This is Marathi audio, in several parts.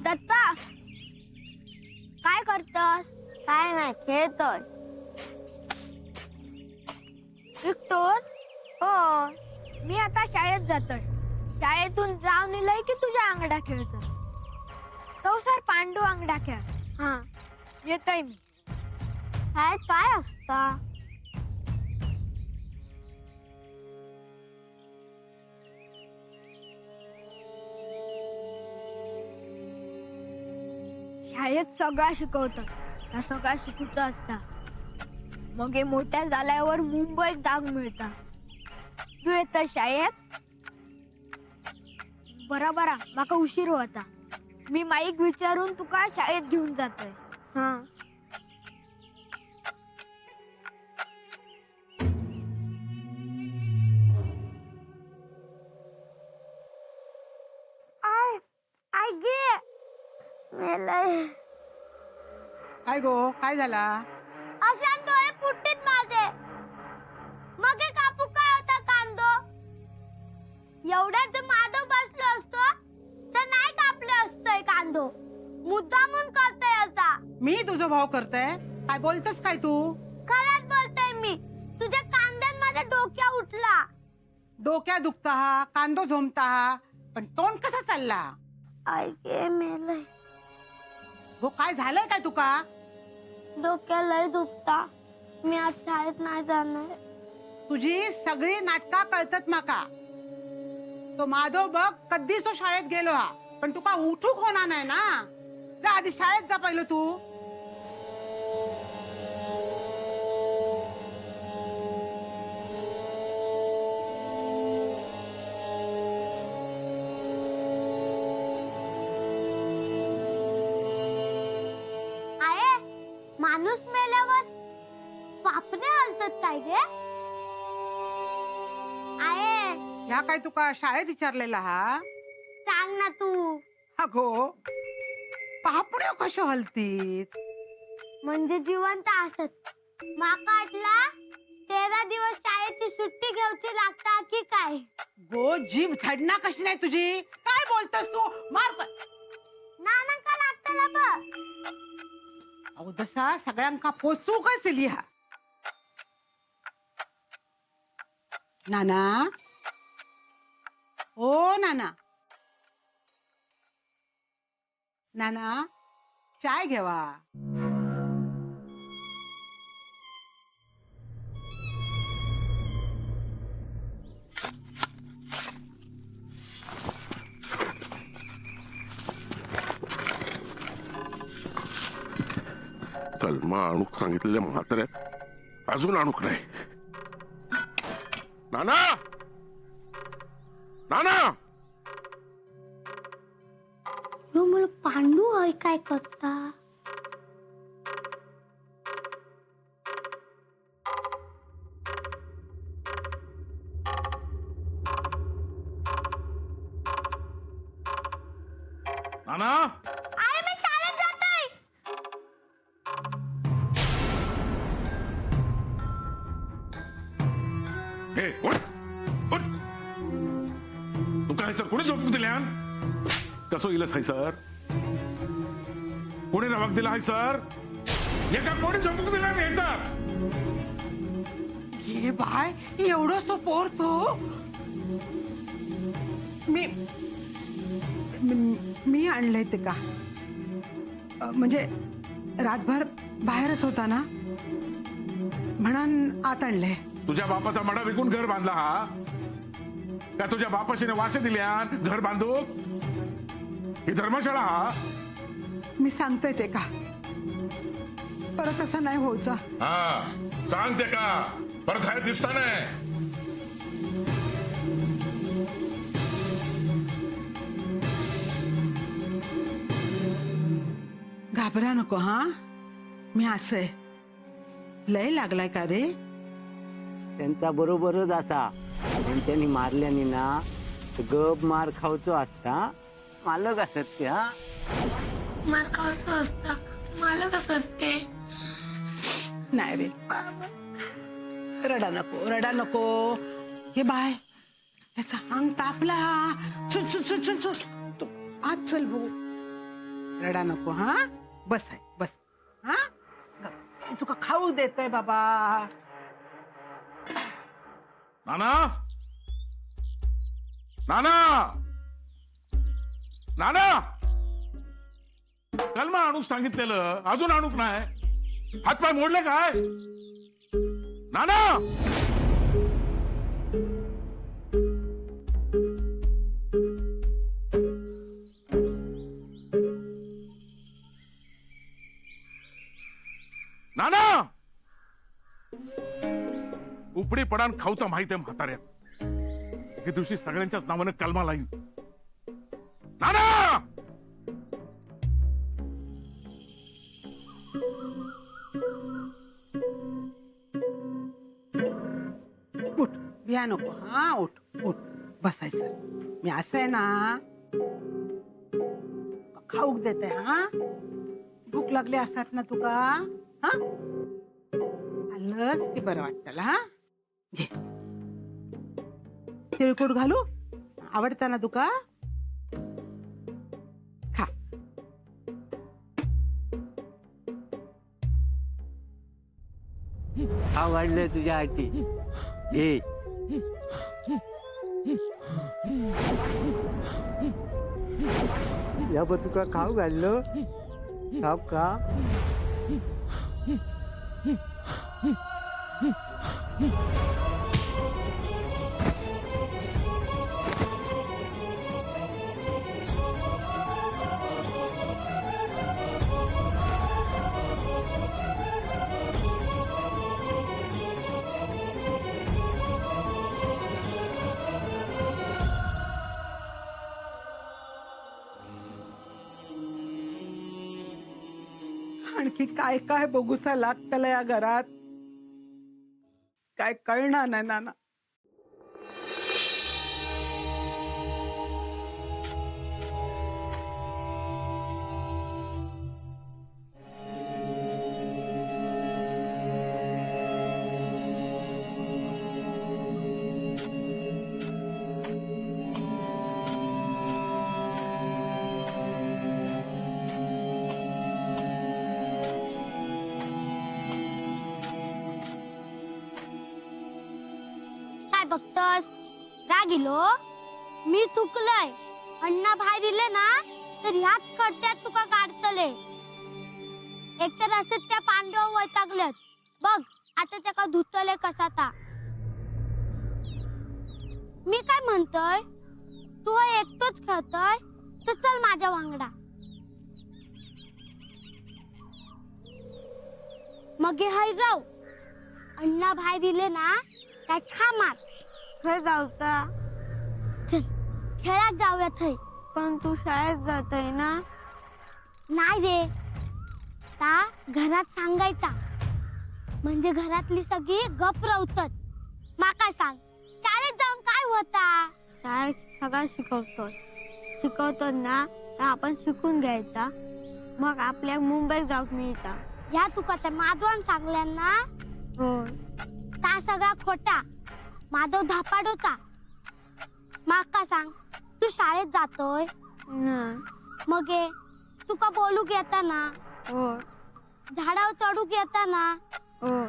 दत्ता, काय करतस? काय नाही, खेळतोय. शिकतोस? हो. मी आता शाळेत जातोय. शाळेतून जाऊन इलय की तुझ्या अंगडा खेळतोय. तो सर पांडू अंगडा खेळ. हा. येतोय मी. शाळेत काय असता? शाळेत सगळं शिकवतात. त्या सगळ्या शिकूचं असता. मग हे मोठ्या झाल्यावर मुंबईत जाग मिळता. तू येत शाळेत? बरा बरा, माका उशीर होता. मी माईक विचारून तुका शाळेत घेऊन जातोय. हा. आय आय गे मेलय. काय गो, काय झाला? अशा डोळे फुटतील माझे. मग हे कापू काय होता कांदो? एवढ्याच माधव बसलो असतो तर नाही कापले असतोय कांदो. मुद्दामून करतोय असा. मी तुझा भाव करतोय, काय बोलतस काय तू? खरंच बोलतोय मी. तुझ्या कांद्यात माझ्या डोक्या उठला. डोक्या दुखता हा, कांदो झोमता हा, पण तोंड कसा चालला? आय गे मेलय. हो, काय झालंय काय तुका? डोक्या लय दुखता. मी आज शाळेत नाही जाणार. तुझी सगळी नाटका कळतात माका. तो माधव बघ कधीच तो शाळेत गेलो हा, पण तुका उठूक होणार नाही ना. जा आधी शाळेत जा पहिलं तू. आये, माणूस मेल्यावर पापणे हलतात काय गे? आये, ह्या काय तुका शाळेत विचारलेला हा? सांग ना तू. अगो, पापण्या कशो हलतीत? म्हणजे जिवंत असत. माका वाटला 13 दिवस शाळेची सुट्टी घेऊची लागता की काय? गो, जीभ झडना कशी नाही तुझी? काय बोलतस तू? मार नानांका लागतला बघ. अहो, जसा सगळ्यांका पोचू कसे लिहा. नाना, ओ नाना, नाना, चाय घेवा. कलमा आणूक सांगितलेले म्हातारे अजून आणूक नाही. नाना, नाना, यो मला पांडू होय काय करता? नाना, अरे मी शाळेत जातोय. हे उठ, उठ. तू काय सर कोणी झोपूक दिल्यान? कसो इलस हाय सर? कोणी नमक दिला हाय सर? एका कोणी झोपूक दिला नाही सर? ये बाय, एवढं सोपोर तू? मी आणलंय ते का? म्हणजे रातभर बाहेरच होता ना, म्हणून आत आणलंय. तुझ्या बापाचा मडा विकून घर बांधला हा का? तुझ्या बापाशीने वासे दिल्यान घर बांधू? ही धर्मशाळा हा? मी सांगतोय ते का, परत असं नाही व्हायचा. हा सांगते का परत आहे दिसता नाही. घाबरा नको हा. मी असंय लय लागलाय का रे. त्यांचा बरोबरच असा त्यांच्यानी मारल्यानी ना गप मार खावचो असता मालक असत ते. हा मार खावतो असता मला कसं ते. नाही रे रडा नको रडा नको. हे बाय याचा अंग तापला. चल चल चल चल चल तू आज चल भाऊ. रडा नको हा. बस आहे बस. हा तुका खाऊ देतोय बाबा. नाना नाना नाना काल मग आणूक सांगितलेलं अजून आणूक नाही. हातपाय मोडले काय नाना. नाना उपडी पडान खाऊचा माहित आहे म्हाताऱ्या. एके दिवशी सगळ्यांच्याच नावानं कलमा लाईन. नाना उठ भिया नको हा. उठ उठ बसायचं. मी असं आहे ना खाऊक देते हा. भूक लागली असतात ना तुका. हा आलंच की बरं वाटतं हा. घे तिळकुट घालू. आवडतं ना तुका. खा. आवडलं तुझ्या आटी घे. या बघ तुका खाऊ घाललं. खाऊ का. आणखी काय काय बघूचा लागतला या घरात. काय कळणार नाही नाना. काय बघतोस. रागिलो मी चुकलंय. अण्णा बाहेर दिले ना तर ह्याच खड्ड्यात तुका काढतले. एकतर असं त्या पांडव वैतागल्यात बघ. आता त्याका धुतले कसा ता. मी काय म्हणतोय तू हे एकटोच खेळतोय तर चल माझ्या वांगडा. मग हाय जाऊ. अण्णा बाहेर दिले ना काय खा मार. खय जाऊचा. चल खेळात जाऊया थंय. पण तू शाळेत जातय ना. नाही रे ता घरात सांगायचा म्हणजे घरातली सगळी गप रवतात. माका सांग शाळेत जाऊन काय होता. शाळेत सगळं शिकवतोय. शिकवतो ना तर आपण शिकून घ्यायचा. मग आपल्या मुंबईत जाऊक मिळता. या तुका त्या माधवान सांगल्यांना. हो ता सगळा खोटा. माधव धापाडोचा. माका सांग तू शाळेत जातोय ना. मग तुका बोलूक येता ना. हो झाडावर चढूक येता ना. हो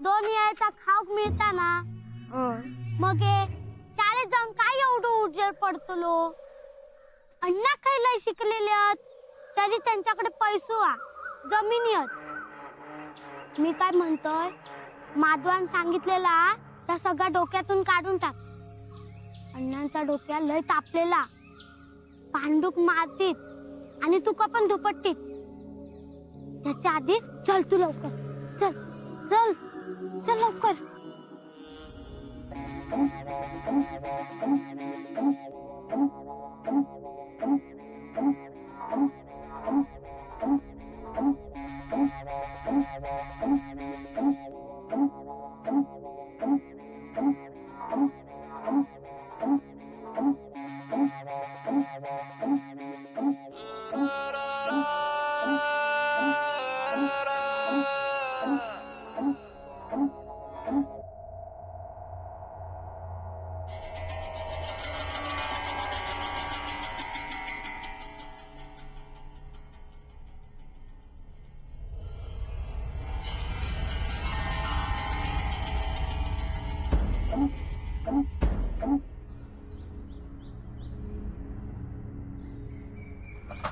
2 यायचा खाऊक मिळता ना. हो मग शाळेत जाऊन काय एवढं उजेड पडतलो. अण्णा काही लय शिकलेले आहेत तरी त्यांच्याकडे पैसो जमिनी आहेत. मी काय म्हणतोय माधवान सांगितलेला त्या सगळ्या डोक्यातून काढून टाक. अण्णांचा डोक्या लय तापलेला. पांडुक मारतीत आणि तुका पण धुपटतीत. त्याच्या आधी चल तू लवकर, चल चल चल लवकर.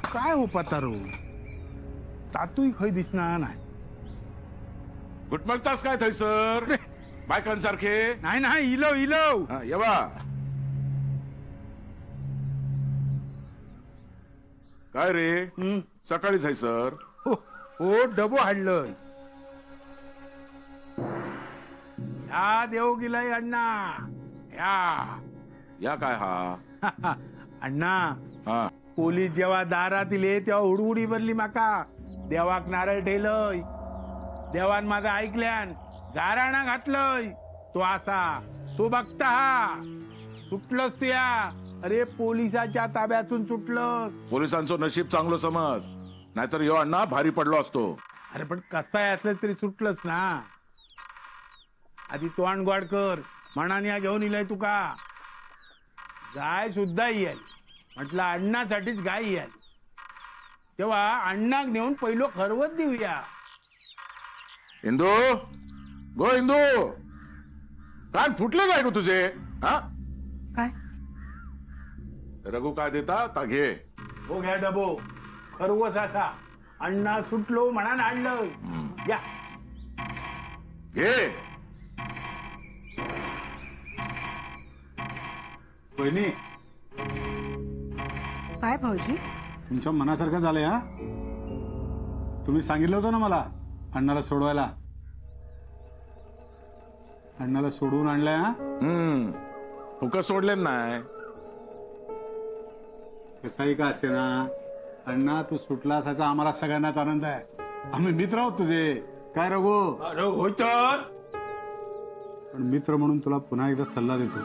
काय हो पतारू, तातूही खय दिसणार नाही. गुटमगतास काय थैसर बायकांसारखे? नाही नाही, इलो इलो. हा, येवा. काय रे हं. सकाळीच आहे सर? हो हो, डबो हाडलंय. या देव गेलाय अण्णा, या. या काय हा? अण्णा, हा पोलीस जेव्हा दारात इले तेव्हा हुडहुडी भरली माका. देवाक नारळ ठेलय, देवान माझं ऐकल्यान गाराणा घातलंय. तो असा तो बघता हा सुटलंस तू या. अरे पोलिसाच्या ताब्यातून सुटलंस. पोलिसांचं नशीब चांगलं समज, नाहीतर यो अण्णा भारी पडलो असतो. अरे पण कसाय असलं तरी सुटलंस ना. आधी तोंड गोड कर, मनाने घेऊन इलय तुका. गाय सुद्धा येईल म्हटलं, अण्णासाठीच गाय येईल. तेव्हा अण्णाक नेऊन पहिलो खरवत देऊया. इंदू, गो इंदू, कान फुटले काय गो तुझे? हा, काय रघु काय देता ता घे. हो घ्या डबो, खरवच असा. अण्णा सुटलो म्हणान आणलं. या घे. बहिणी, काय भाऊजी? तुमच्या मनासारखं झालंय. हा, तुम्ही सांगितलं होतं ना मला अण्णाला सोडवायला. अण्णाला सोडवून आणलंय. हा, फुकट सोडले नाही. कसाही का असे ना, अण्णा तू सुटला असायचा आम्हाला सगळ्यांनाच आनंद आहे. आम्ही मित्र आहोत तुझे. काय रघु? अरे हो तर. पण मित्र म्हणून तुला पुन्हा एकदा सल्ला देतो,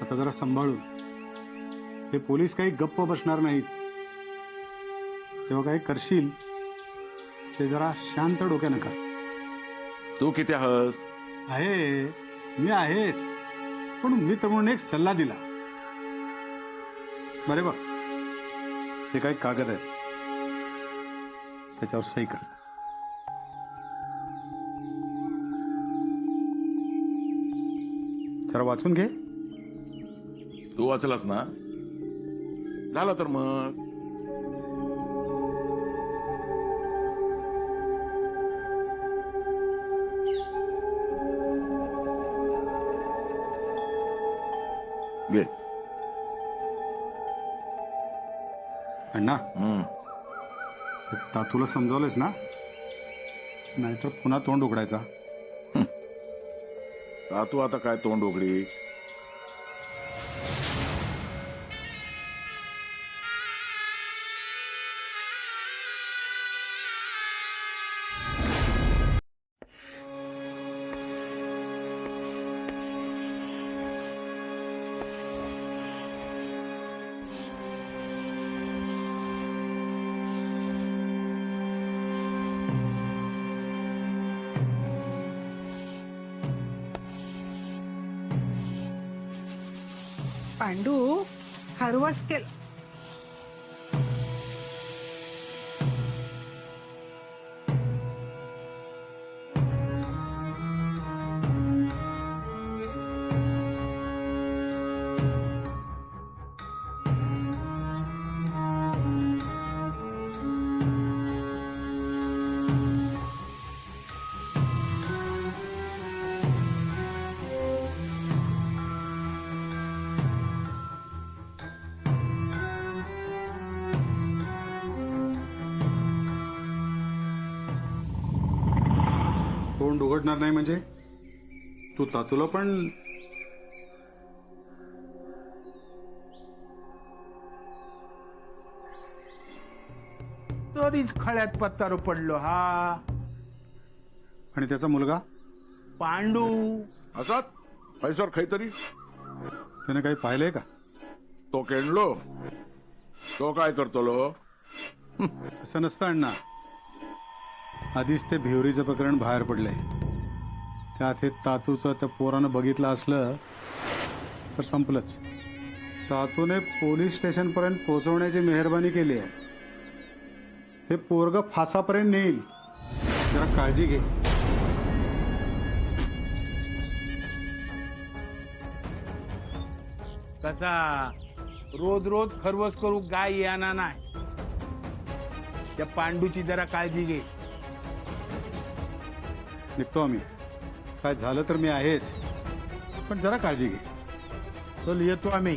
आता जरा सांभाळून. हे पोलीस काही गप्प बसणार नाहीत. तेव्हा काही करशील ते जरा शांत डोक्यानं कर. तू किती हस? आहे, मी आहेच, पण मित्र म्हणून एक सल्ला दिला. बरे बघ, हे काही कागद आहेत, त्याच्यावर सही कर. जरा वाचून घे. तू वाचलास ना, झालं तर मग. घे. अण्णा, हम्म. तातूला समजावलंस ना, नाहीतर पुन्हा तोंड उघडायचा. तू आता काय तोंड उघडी? पांडू, हरवस केल. तोंड उघडणार नाही म्हणजे तू तातूला पण तरीच खळ्यात पत्तार पडलो हा. आणि त्याचा मुलगा पांडू असत पैसर काहीतरी त्याने काही पाहिलंय का? तो केंडलो तो काय करतलो? असं नसतं अण्णा. आधीच ते भिवरीचं प्रकरण बाहेर पडलंय. त्यात हे तातूचं त्या पोरानं बघितलं असलं तर संपलंच. तातूने पोलीस स्टेशन पर्यंत पोहोचवण्याची मेहरबानी केली आहे. हे पोरग फासापर्यंत नेईल. जरा काळजी घे. कसा रोज रोज खरवस करू गाय याना नाही. त्या पांडूची जरा काळजी घे. निघतो आम्ही. काय झालं तर मी आहेच, पण जरा काळजी घे. चल येतो आम्ही.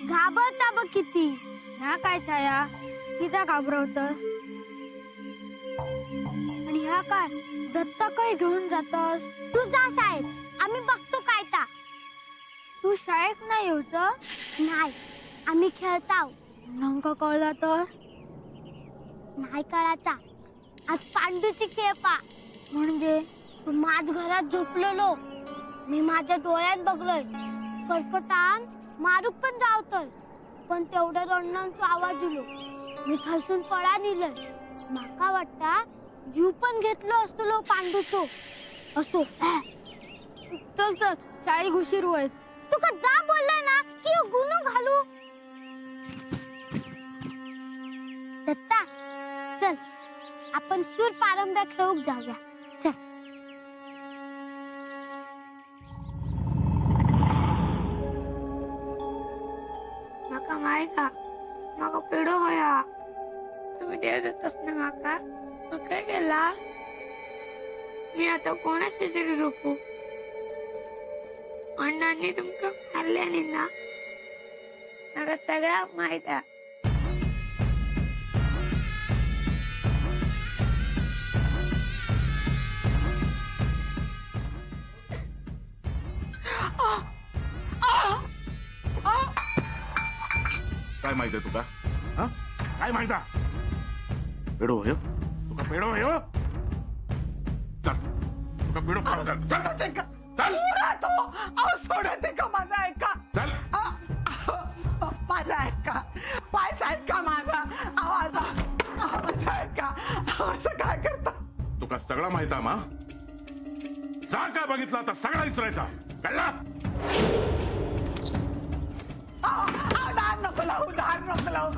घाबरता बघ किती. ह्या काय छाया, किती घाबरवतस? आणि ह्या काय दत्ता काही घेऊन जातस? तू जा शाळेत, आम्ही बघतो काय ता. तू शाळेत नाही येऊच? नाही, आम्ही खेळताव. नंका कळला तर? नाही कळाचा. आज पांडूची खेपा. म्हणजे तू माझ घरात झोपलेलो, मी माझ्या डोळ्यात बघलोय. कर्कटान मारूक पण जावतोय, पण तेवढ्या रडण्याचा आवाज येलो. मी थैसून पळा निलय. माका वाटता जीव पण घेतलो असतो पांडूचो. असो चल चल, शाळेत उशीर होईल. तू का जा बोललाय ना की गुन्हा घालू. दत्ता चल, आपण सूर पारंब्या खेळूक जाऊया. चल. माका माहित हा, माका पेडो होया. तुम्ही देव देतस ना माका. मग काय केलास? मी आता कोणाशी तरी झोपू? अण्णांनी तुमका मारल्याने ना, माका सगळा माहित आहे. काय माहित आहे तुका? हा? काय माहित आहे? पेडो होय तुका? पेडो होय? चल तुका पेडो खाऊ घाल. चल चल सोडत का माझा ऐका. चल. माझा ऐका. पायचा ऐका माझा. आवाज ऐका. असं काय करता? तुका सगळं माहित आहे मा. जा काय बघितलं आता सगळा विसरायचा. कळला? दार नको लावू. दार नको लावू.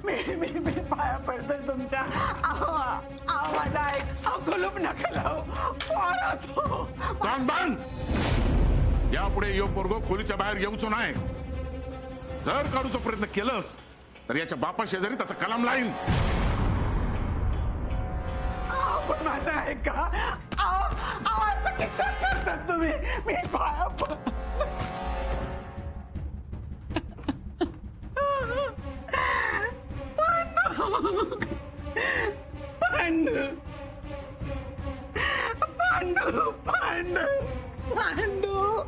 मी पाया पडतोय तुमच्या. माझा ऐक. कुलूप नका लावू. कान बांध. यापुढे यो पोरगो खोलीच्या बाहेर येऊचो नाही. जर काढूचा प्रयत्न केलंस तर याच्या बापा शेजारी त्याचा कलम लाईन. पण माझा ऐका. असं किती करतात तुम्ही? मी पाया पड. पांडू पांडू पांडू पांडू